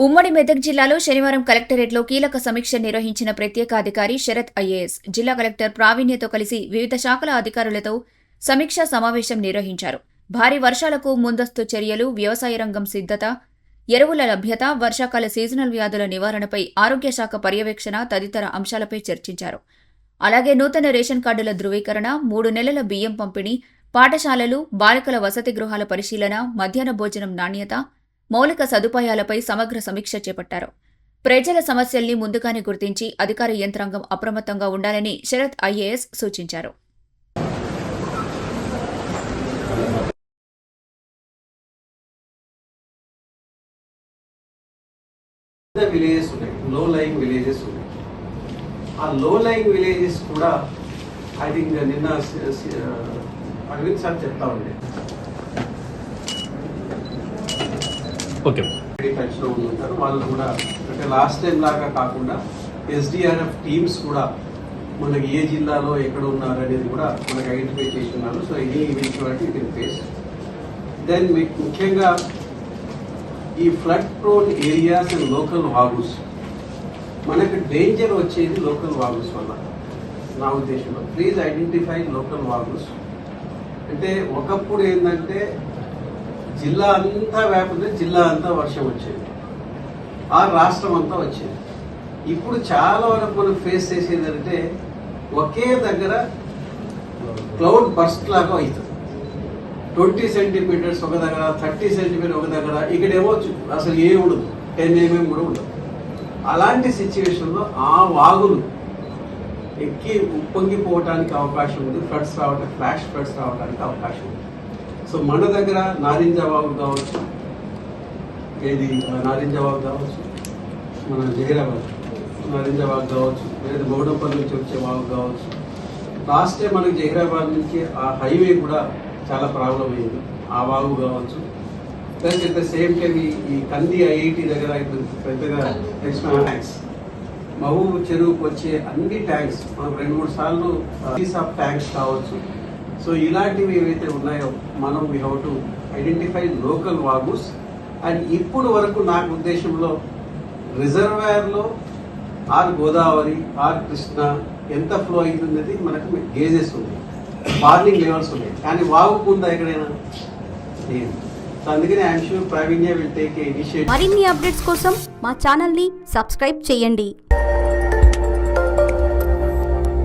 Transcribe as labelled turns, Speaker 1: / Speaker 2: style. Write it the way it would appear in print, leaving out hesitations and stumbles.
Speaker 1: ఉమ్మడి మెదక్ జిల్లాలో శనివారం కలెక్టరేట్లో కీలక సమీక్ష నిర్వహించిన ప్రత్యేక అధికారి శరత్ ఐఏఎస్ జిల్లా కలెక్టర్ ప్రావీణ్యతో కలిసి వివిధ శాఖల అధికారులతో సమీక్షా సమావేశం నిర్వహించారు. భారీ వర్షాలకు ముందస్తు చర్యలు, వ్యవసాయ రంగం సిద్ధత, ఎరువుల లభ్యత, వర్షాకాల సీజనల్ వ్యాధుల నివారణపై ఆరోగ్య శాఖ పర్యవేక్షణ తదితర అంశాలపై చర్చించారు. అలాగే నూతన రేషన్ కార్డుల ధృవీకరణ, 3 నెలల బియ్యం పంపిణీ, పాఠశాలలు, బాలికల వసతి గృహాల పరిశీలన, మధ్యాహ్న భోజనం నాణ్యత, మౌలిక సదుపాయాలపై సమగ్ర సమీక్ష చేపట్టారు. ప్రజల సమస్యల్ని ముందుగానే గుర్తించి అధికార యంత్రాంగం అప్రమత్తంగా ఉండాలని శరత్ ఐఏఎస్ సూచించారు.
Speaker 2: విలేజెస్ ఉన్నాయి, లో లయింగ్ విలేజెస్ ఉన్నాయి. ఆ లో లయింగ్ విలేజెస్ కూడా ఐ థింక్ నిన్న అరవింద్ సార్ చెప్తా ఉండే టచ్లో ఉంటారు. వాళ్ళు కూడా అంటే లాస్ట్ టైం లాగా కాకుండా ఎస్డిఆర్ఎఫ్ టీమ్స్ కూడా మనకి ఏ జిల్లాలో ఎక్కడ ఉన్నారు అనేది కూడా మనకి ఐడెంటిఫై చేసి ఉన్నారు. So any eventuality you can face. Then మీకు ముఖ్యంగా ఈ flood prone areas and local వాగుస్, మనకు డేంజర్ వచ్చేది లోకల్ వాగుస్ వల్ల. నా ఉద్దేశంలో ప్లీజ్ ఐడెంటిఫై లోకల్ వాగుస్. అంటే ఒకప్పుడు ఏంటంటే జిల్లా అంతా వ్యాపితే జిల్లా అంతా వర్షం వచ్చేది, ఆ రాష్ట్రం అంతా వచ్చేది. ఇప్పుడు చాలా వరకు మనం ఫేస్ చేసేది అంటే ఒకే దగ్గర క్లౌడ్ బర్స్ట్ లాగా అవుతుంది. 20 సెంటీమీటర్స్ ఒక దగ్గర, 30 సెంటీమీటర్ ఒక దగ్గర, ఇక్కడేమో అసలు ఏ ఉండదు, 10 mm కూడా ఉండదు. అలాంటి సిచ్యువేషన్లో ఆ వాగులు ఎక్కి ఉప్పొంగిపోవటానికి అవకాశం ఉంది, ఫ్లడ్స్ రావడానికి, ఫ్లాష్ ఫ్లడ్స్ రావడానికి అవకాశం ఉంది. సో మన దగ్గర నారింజ వాగు కావచ్చు, ఏది నారింజ వాగు కావచ్చు, మన జహీరాబాద్ నారింజ వాగు కావచ్చు, లేదా గౌడంపల్లి నుంచి వచ్చే వాగు కావచ్చు. లాస్ట్ టైం మనకి జహీరాబాద్ నుంచి ఆ హైవే కూడా చాలా ప్రాబ్లం అయింది, ఆ వాగు కావచ్చు. Plus at the same time ఈ కంది ఐఐటి దగ్గర ఇప్పుడు పెద్దగా ట్యాంక్స్, మహబూబ్ చెరువుకు వచ్చే అన్ని ట్యాంక్స్ మనం 2-3 సార్లు ఆఫ్ ట్యాంక్స్ కావచ్చు. సో ఇలాంటివి ఏవైతే ఉన్నాయో మనం we have to identify local వాగుస్. అండ్ ఇప్పుడు వరకు నాకు ఉద్దేశంలో రిజర్వాయర్లో ఆర్ గోదావరి ఆర్ కృష్ణ ఎంత ఫ్లో అవుతుంది మనకు గేజెస్ ఉన్నాయి, వార్నింగ్ లెవెల్స్ ఉన్నాయి, కానీ వాగుకుందా ఎక్కడైనా లేదు. సో అందుకని I'm sure Praveenya will take a initiative.
Speaker 3: మరిన్ని అప్డేట్స్ కోసం మా ఛానల్ని సబ్స్క్రైబ్ చేయండి.